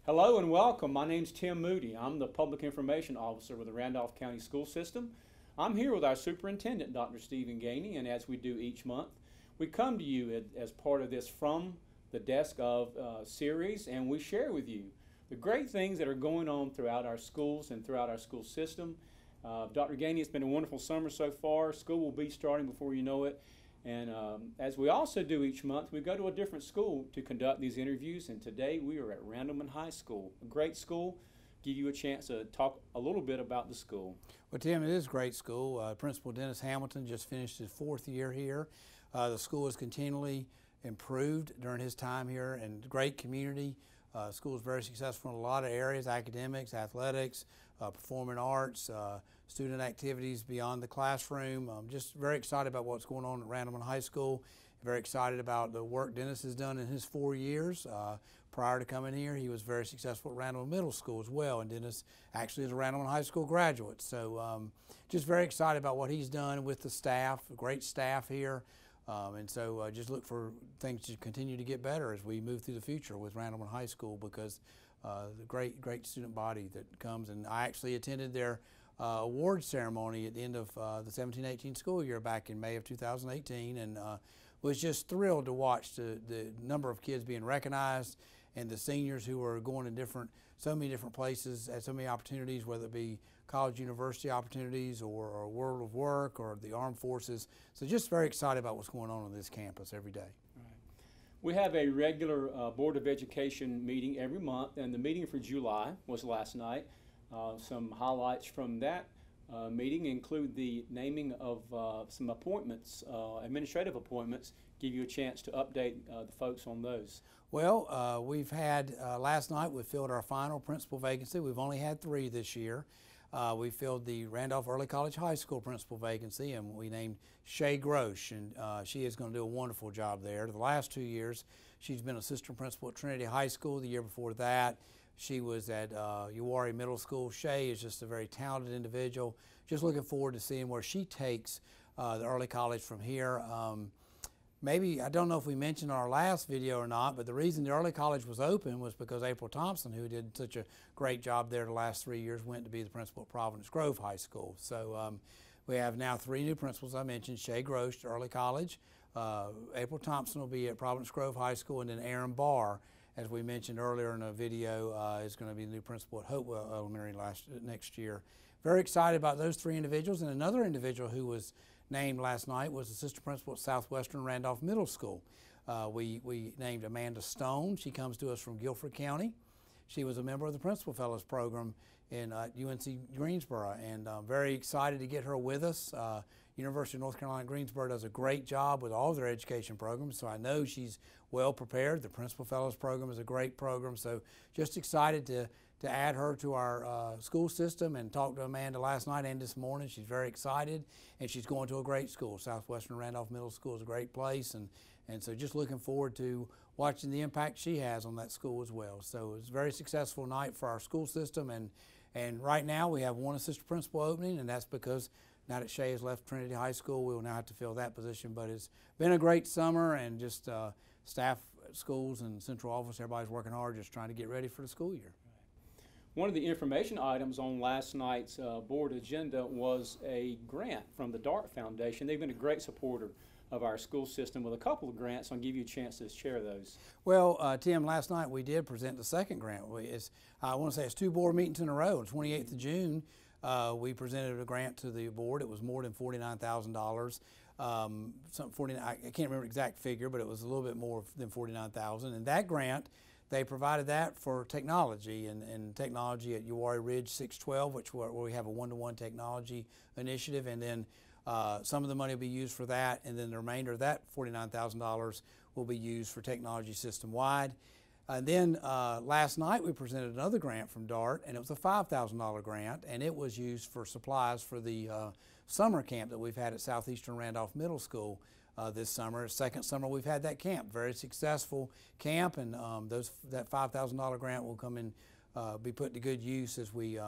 Hello and welcome. My name's Tim Moody. I'm the Public Information Officer with the Randolph County School System. I'm here with our Superintendent, Dr. Stephen Gainey, and as we do each month, we come to you as part of this From the Desk of series, and we share with you the great things that are going on throughout our schools and throughout our school system. Dr. Gainey, it's been a wonderful summer so far. School will be starting before you know it. And as we also do each month, we go to a different school to conduct these interviews. And today we are at Randolph High School, a great school. Give you a chance to talk a little bit about the school. Well, Tim, it is a great school. Principal Dennis Hamilton just finished his 4th year here. The school has continually improved during his time here, and great community. The school is very successful in a lot of areas: academics, athletics, performing arts, student activities beyond the classroom. I'm just very excited about what's going on at Randolph High School. Very excited about the work Dennis has done in his 4 years. Prior to coming here, he was very successful at Randolph Middle School as well, and Dennis actually is a Randolph High School graduate. So just very excited about what he's done with the staff, great staff here. And so just look for things to continue to get better as we move through the future with Randolph High School, because the great student body that comes. And I actually attended their award ceremony at the end of the 17-18 school year back in May of 2018, and was just thrilled to watch the number of kids being recognized, and the seniors who are going to so many different places, at so many opportunities, whether it be college, university opportunities, or World of Work, or the Armed Forces. So just very excited about what's going on this campus every day. We have a regular Board of Education meeting every month, and the meeting for July was last night. Some highlights from that meeting include the naming of some appointments, administrative appointments. Give you a chance to update the folks on those. Well, we've had, last night we filled our final principal vacancy. We've only had 3 this year. We filled the Randolph Early College High School principal vacancy, and we named Shay Grosh, and she is going to do a wonderful job there. The last 2 years, she's been assistant principal at Trinity High School. The year before that, she was at Uwharrie Middle School. Shay is just a very talented individual. Just looking forward to seeing where she takes the early college from here. Maybe, I don't know if we mentioned in our last video or not, but the reason the early college was open was because April Thompson, who did such a great job there the last 3 years, went to be the principal at Providence Grove High School. So we have now 3 new principals. I mentioned Shay Grosh, early college. April Thompson will be at Providence Grove High School, and then Aaron Barr, as we mentioned earlier in a video, is going to be the new principal at Hopewell Elementary next year. Very excited about those 3 individuals. And another individual who was named last night was assistant principal at Southwestern Randolph Middle School. We named Amanda Stone. She comes to us from Guilford County. She was a member of the Principal Fellows Program in UNC Greensboro, and very excited to get her with us. University of North Carolina Greensboro does a great job with all their education programs, so I know she's well prepared. The Principal Fellows Program is a great program, so just excited to add her to our school system, and talked to Amanda last night and this morning. She's very excited, and she's going to a great school. Southwestern Randolph Middle School is a great place, and so just looking forward to watching the impact she has on that school as well. So it's a very successful night for our school system, and right now we have 1 assistant principal opening, and that's because now that Shay has left Trinity High School, we will now have to fill that position. But it's been a great summer, and just staff at schools and central office, everybody's working hard just trying to get ready for the school year. One of the information items on last night's board agenda was a grant from the DART Foundation. They've been a great supporter of our school system with a couple of grants. I'll give you a chance to share those. Well, Tim, last night we did present the second grant. I want to say it's 2 board meetings in a row. On the 28th of June, we presented a grant to the board. It was more than $49,000. I can't remember the exact figure, but it was a little bit more than $49,000. And that grant, they provided that for technology, and technology at Uwharrie Ridge 612, where we have a 1-to-1 technology initiative, and then some of the money will be used for that, and then the remainder of that $49,000 will be used for technology system-wide. And then last night we presented another grant from DART, and it was a $5,000 grant, and it was used for supplies for the summer camp that we've had at Southeastern Randolph Middle School this summer. Second summer we've had that camp, very successful camp, and that $5,000 grant will come in, be put to good use, as we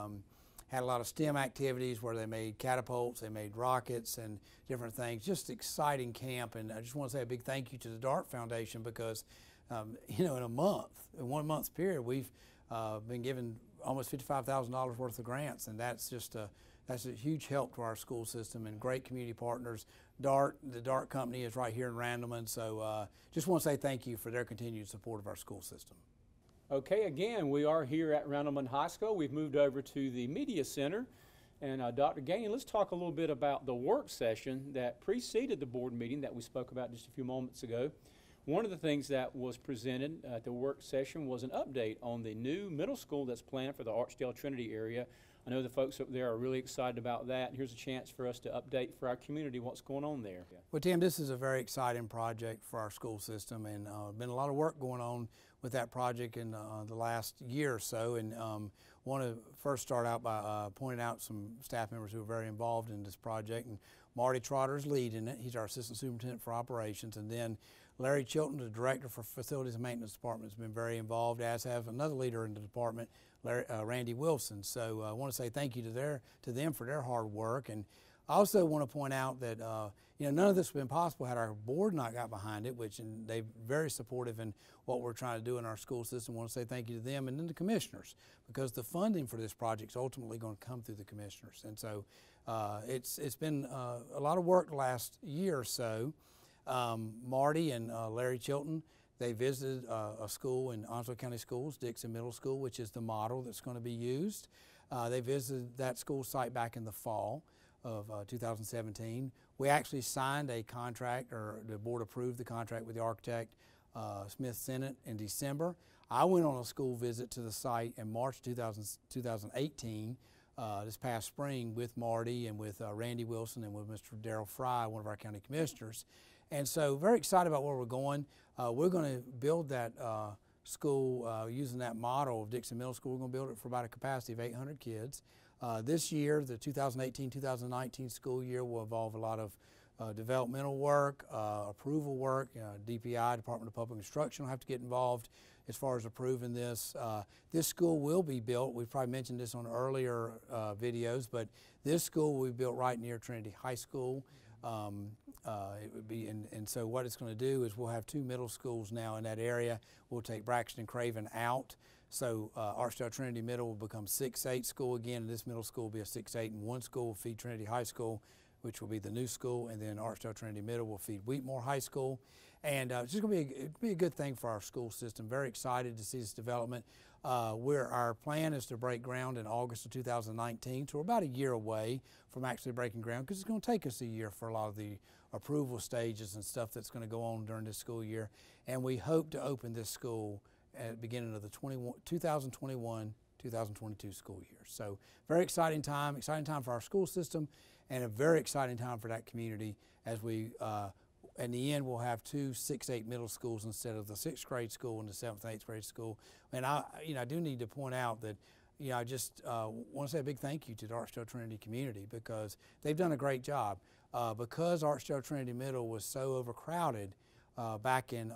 had a lot of STEM activities where they made catapults, they made rockets and different things. Just exciting camp, and I just want to say a big thank you to the DART Foundation, because you know, in 1 month period, we've been given almost $55,000 worth of grants, and that's a huge help to our school system and great community partners. The DART company is right here in Randleman, so just want to say thank you for their continued support of our school system. Okay, again, we are here at Randleman High School. We've moved over to the Media Center. And Dr. Gainey, let's talk a little bit about the work session that preceded the board meeting that we spoke about just a few moments ago. One of the things that was presented at the work session was an update on the new middle school that's planned for the Archdale Trinity area. I know the folks up there are really excited about that. Here's a chance for us to update for our community what's going on there. Well, Tim, this is a very exciting project for our school system, and been a lot of work going on with that project in the last year or so. And want to first start out by pointing out some staff members who are very involved in this project. And Marty Trotter's leading it. He's our assistant superintendent for operations. And then Larry Chilton, the director for facilities and maintenance department, has been very involved, as have another leader in the department, Randy Wilson. So I want to say thank you to them for their hard work. And I also want to point out that none of this would have been possible had our board not got behind it, and they're very supportive in what we're trying to do in our school system. I want to say thank you to them and then the commissioners, because the funding for this project is ultimately going to come through the commissioners. And so it's been a lot of work the last year or so. Marty and Larry Chilton, they visited a school in Onslow County Schools, Dixon Middle School, which is the model that's going to be used. They visited that school site back in the fall of 2017. We actually signed a contract, or the board approved the contract with the architect, Smith Senate, in December. I went on a school visit to the site in March 2018, this past spring, with Marty and with Randy Wilson and with Mr. Darrell Fry, one of our county commissioners. And so very excited about where we're going. We're going to build that school using that model of Dixon Middle School. We're going to build it for about a capacity of 800 kids. This year, the 2018-2019 school year, will involve a lot of developmental work, approval work. DPI, Department of Public Instruction, will have to get involved as far as approving this. This school will be built. We've probably mentioned this on earlier videos, but this school will be built right near Trinity High School. It would be, and so what it's going to do is we'll have two middle schools now in that area. We'll take Braxton and Craven out. So Archdale Trinity Middle will become 6-8 school again, and this middle school will be a 6-8, and one school will feed Trinity High School, which will be the new school, and then Archdale Trinity Middle will feed Wheatmore High School. And it's just going to be a good thing for our school system. Very excited to see this development. Our plan is to break ground in August of 2019, so we're about a year away from actually breaking ground, because it's going to take us a year for a lot of the approval stages and stuff that's going to go on during this school year. And we hope to open this school at the beginning of the 2021-2022 school year. So very exciting time for our school system, and a very exciting time for that community as we, in the end, we'll have two 6-8 middle schools instead of the 6th grade school and the 7th and 8th grade school. And I do need to point out that, I just want to say a big thank you to the Archdale Trinity community, because they've done a great job. Because Archdale Trinity Middle was so overcrowded back in,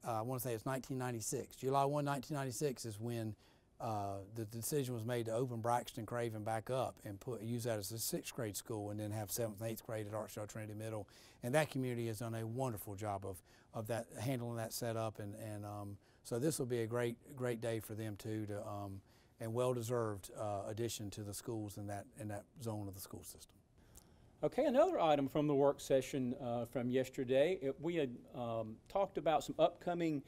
I want to say it's 1996. July 1, 1996 is when the decision was made to open Braxton Craven back up and use that as a 6th grade school, and then have 7th and 8th grade at Archdale Trinity Middle. And that community has done a wonderful job of that, handling that setup, and so this will be a great day for them too, and well-deserved addition to the schools in that zone of the school system. Okay, another item from the work session from yesterday, we had talked about some upcoming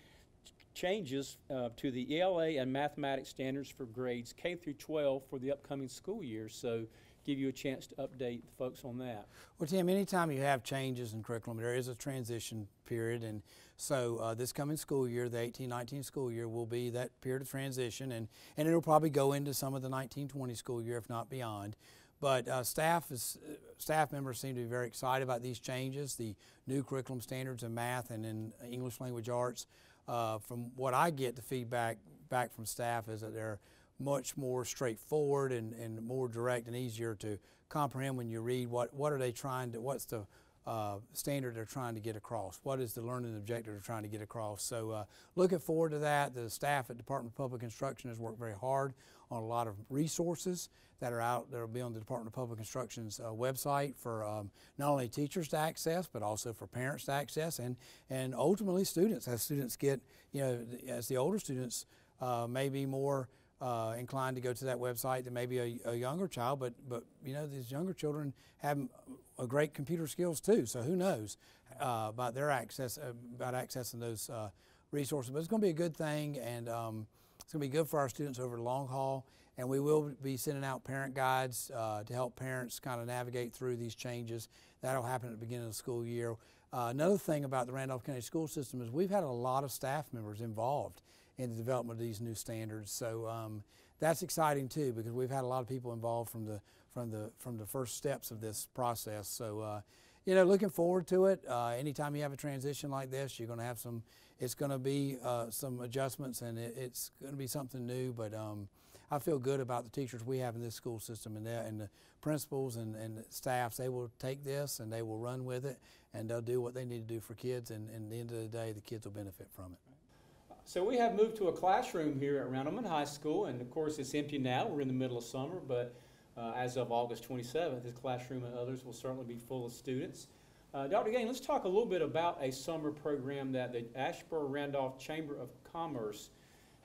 changes to the ELA and mathematics standards for grades K through 12 for the upcoming school year. So give you a chance to update the folks on that. Well, Tim, anytime you have changes in curriculum, there is a transition period, and so this coming school year, the 18-19 school year, will be that period of transition, and it'll probably go into some of the 19-20 school year, if not beyond. But staff members seem to be very excited about these changes, the new curriculum standards in math and in English language arts. From what I get, the feedback back from staff is that they're much more straightforward and more direct and easier to comprehend when you read. What are they trying to, what's the standard they're trying to get across? What is the learning objective they're trying to get across? So looking forward to that. The staff at Department of Public Instruction has worked very hard on a lot of resources that are out, that will be on the Department of Public Instruction's website for not only teachers to access, but also for parents to access, and ultimately students, as students get, as the older students may be more inclined to go to that website than maybe a younger child, but you know, these younger children have a great computer skills too, so who knows about their access, about accessing those resources. But it's going to be a good thing, and it's going to be good for our students over the long haul, and we will be sending out parent guides to help parents kind of navigate through these changes. That'll happen at the beginning of the school year. Another thing about the Randolph County school system is we've had a lot of staff members involved in the development of these new standards. So that's exciting too, because we've had a lot of people involved from the first steps of this process. So you know, looking forward to it. Anytime you have a transition like this, you're going to have some. It's going to be some adjustments, and it's going to be something new. But I feel good about the teachers we have in this school system, and the principals and the staffs. They will take this and they will run with it, and they'll do what they need to do for kids. And at the end of the day, the kids will benefit from it. So we have moved to a classroom here at Randolph High School, and of course it's empty now. We're in the middle of summer, but as of August 27th, this classroom and others will certainly be full of students. Dr. Gainey, let's talk a little bit about a summer program that the Asheboro-Randolph Chamber of Commerce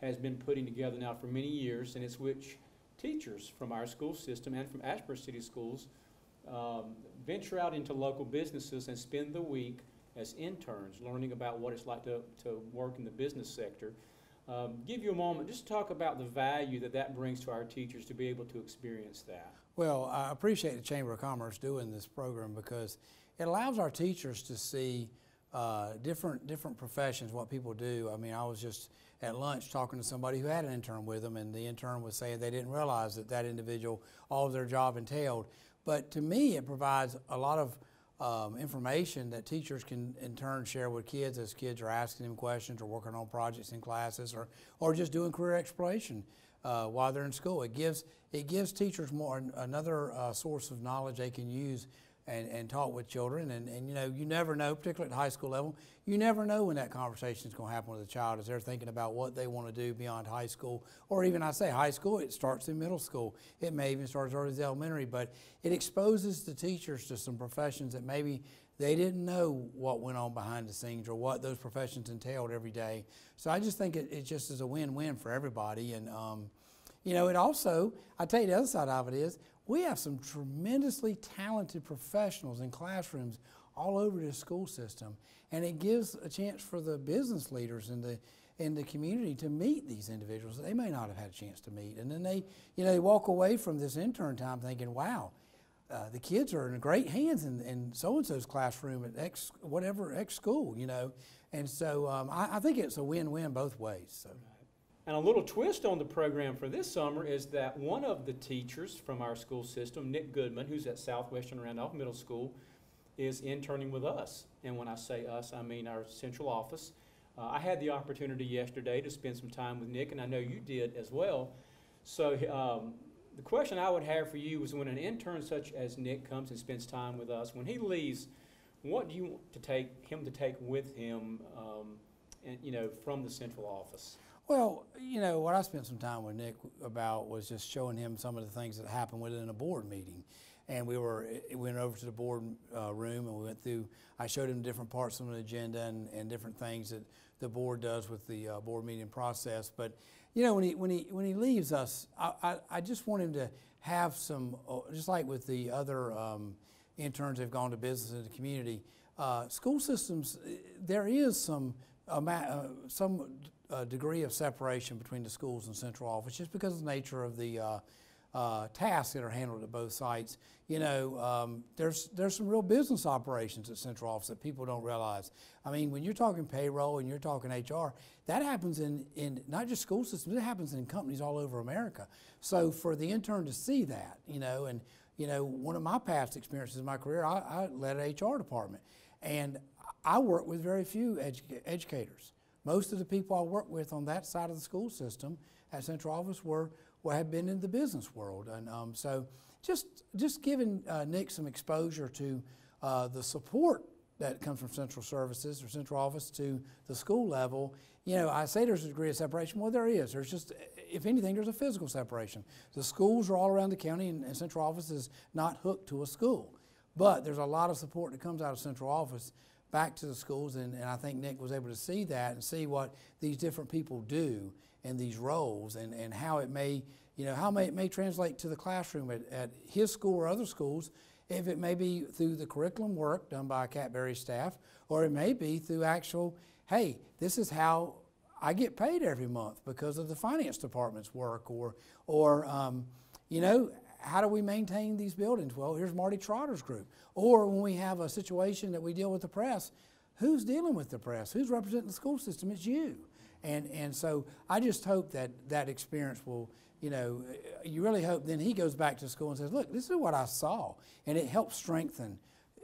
has been putting together now for many years, and it's which teachers from our school system and from Asheboro City Schools venture out into local businesses and spend the week as interns, learning about what it's like to work in the business sector. Give you a moment, just talk about the value that brings to our teachers to be able to experience that. Well, I appreciate the Chamber of Commerce doing this program because it allows our teachers to see different professions, what people do. I mean, I was just at lunch talking to somebody who had an intern with them, and the intern was saying they didn't realize that individual, all of their job entailed. But to me, it provides a lot of information that teachers can in turn share with kids as kids are asking them questions or working on projects in classes or just doing career exploration while they're in school. It gives teachers another source of knowledge they can use and talk with children. And you know, you never know, particularly at the high school level, you never know when that conversation is going to happen with a child as they're thinking about what they want to do beyond high school. Or even, I say high school, it starts in middle school. It may even start as early as elementary, but it exposes the teachers to some professions that maybe they didn't know what went on behind the scenes or what those professions entailed every day. So I just think it just is a win-win for everybody. And you know, it also, I tell you, the other side of it is, we have some tremendously talented professionals in classrooms all over the school system, and it gives a chance for the business leaders in the community to meet these individuals that they may not have had a chance to meet. And then they walk away from this intern time thinking, wow, the kids are in great hands in so-and-so's classroom at X school, you know. And so I think it's a win-win both ways. So. And a little twist on the program for this summer is that one of the teachers from our school system, Nick Goodman, who's at Southwestern Randolph Middle School, is interning with us. And when I say us, I mean our central office. I had the opportunity yesterday to spend some time with Nick, and I know you did as well. So the question I would have for you is, when an intern such as Nick comes and spends time with us, when he leaves, what do you want him to take with him and, you know, from the central office? Well, you know, what I spent some time with Nick about was just showing him some of the things that happen within a board meeting. And we went over to the board room, and we went through, I showed him different parts of the agenda and different things that the board does with the board meeting process. But, you know, when he leaves us, I just want him to have some, just like with the other interns that have gone to business in the community, school systems, there is some degree of separation between the schools and central office, just because of the nature of the tasks that are handled at both sites. You know, there's some real business operations at central office that people don't realize. I mean, when you're talking payroll and you're talking HR, that happens in not just school systems, it happens in companies all over America. So for the intern to see that, you know, and you know, one of my past experiences in my career, I led an HR department, and I worked with very few educators. Most of the people I worked with on that side of the school system at central office had been in the business world. And so just giving Nick some exposure to the support that comes from central services or central office to the school level. You know, I say there's a degree of separation. Well, there is. There's just, if anything, there's a physical separation. The schools are all around the county, and central office is not hooked to a school. But there's a lot of support that comes out of central office back to the schools, and I think Nick was able to see that and see what these different people do in these roles, and how it may, it may translate to the classroom at his school or other schools, if it may be through the curriculum work done by Cat Berry's staff, or it may be through actual, hey, this is how I get paid every month because of the finance department's work, or how do we maintain these buildings? Well, here's Marty Trotter's group. Or when we have a situation that we deal with the press, who's dealing with the press? Who's representing the school system? It's you. And so I just hope that experience will, you really hope then he goes back to school and says, look, this is what I saw. And it helps strengthen.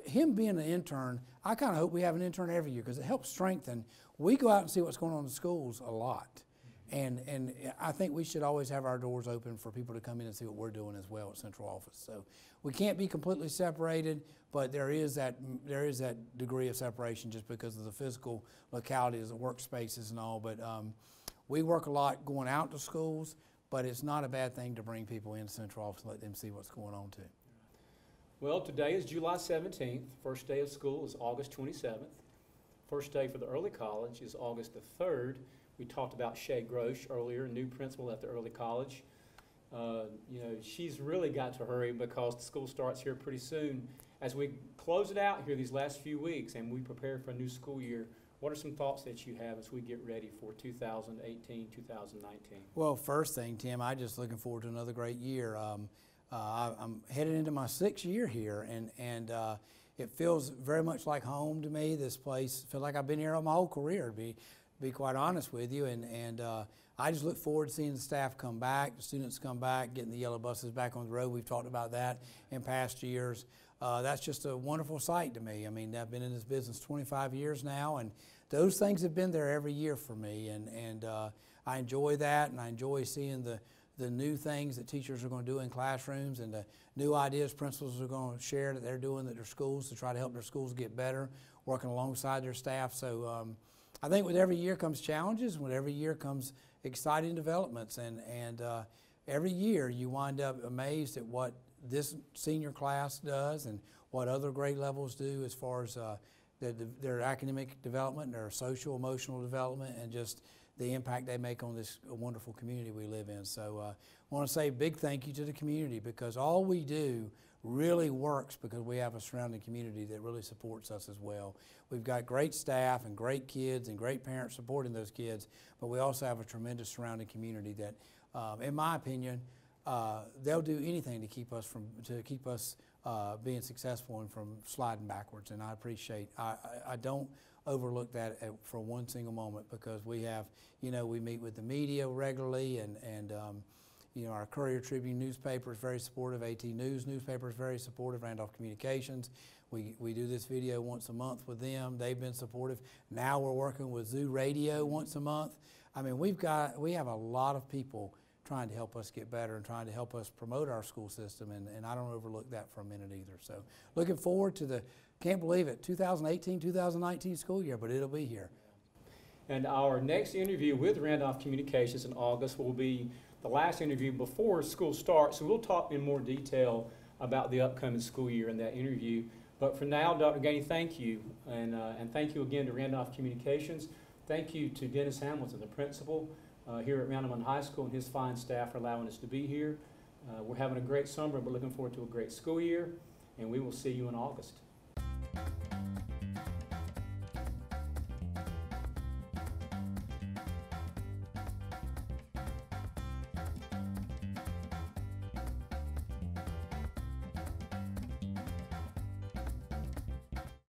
Him being an intern, I kind of hope we have an intern every year because it helps strengthen. We go out and see what's going on in the schools a lot. And I think we should always have our doors open for people to come in and see what we're doing as well at central office. So we can't be completely separated, but there is that degree of separation just because of the physical localities, the workspaces and all. But we work a lot going out to schools, but it's not a bad thing to bring people into central office and let them see what's going on too. Well, today is July 17th. First day of school is August 27th. First day for the early college is August the 3rd. We talked about Shay Grosh earlier, new principal at the early college. She's really got to hurry because the school starts here pretty soon. As we close it out here these last few weeks and we prepare for a new school year, what are some thoughts that you have as we get ready for 2018, 2019? Well, first thing, Tim, I'm just looking forward to another great year. I'm headed into my 6th year here, and it feels very much like home to me. This place, I feel like I've been here my whole career, to be quite honest with you, and I just look forward to seeing the staff come back, the students come back, getting the yellow buses back on the road. We've talked about that in past years. That's just a wonderful sight to me. I mean, I've been in this business 25 years now, and those things have been there every year for me, and I enjoy that, and I enjoy seeing the new things that teachers are going to do in classrooms and the new ideas principals are going to share that they're doing at their schools to try to help their schools get better, working alongside their staff. So I think with every year comes challenges, with every year comes exciting developments, and every year you wind up amazed at what this senior class does and what other grade levels do as far as their academic development, their social, emotional development, and just the impact they make on this wonderful community we live in. So I want to say a big thank you to the community because all we do really works because we have a surrounding community that really supports us as well. We've got great staff and great kids and great parents supporting those kids, but we also have a tremendous surrounding community that, in my opinion, they'll do anything to keep us being successful and from sliding backwards. And I appreciate. I don't overlook that for one single moment because we have, we meet with the media regularly, and our Courier Tribune newspaper is very supportive. AT News newspaper is very supportive. Randolph Communications. We do this video once a month with them. They've been supportive. Now we're working with Zoo Radio once a month. I mean, we have a lot of people trying to help us get better and trying to help us promote our school system, and I don't overlook that for a minute either. So looking forward to can't believe it, 2018, 2019 school year, but it'll be here. And our next interview with Randolph Communications in August will be the last interview before school starts, so we'll talk in more detail about the upcoming school year in that interview. But for now, Dr. Gainey, thank you, and thank you again to Randolph Communications. Thank you to Dennis Hamilton, the principal here at Randolph High School, and his fine staff for allowing us to be here. We're having a great summer, but looking forward to a great school year, and we will see you in August.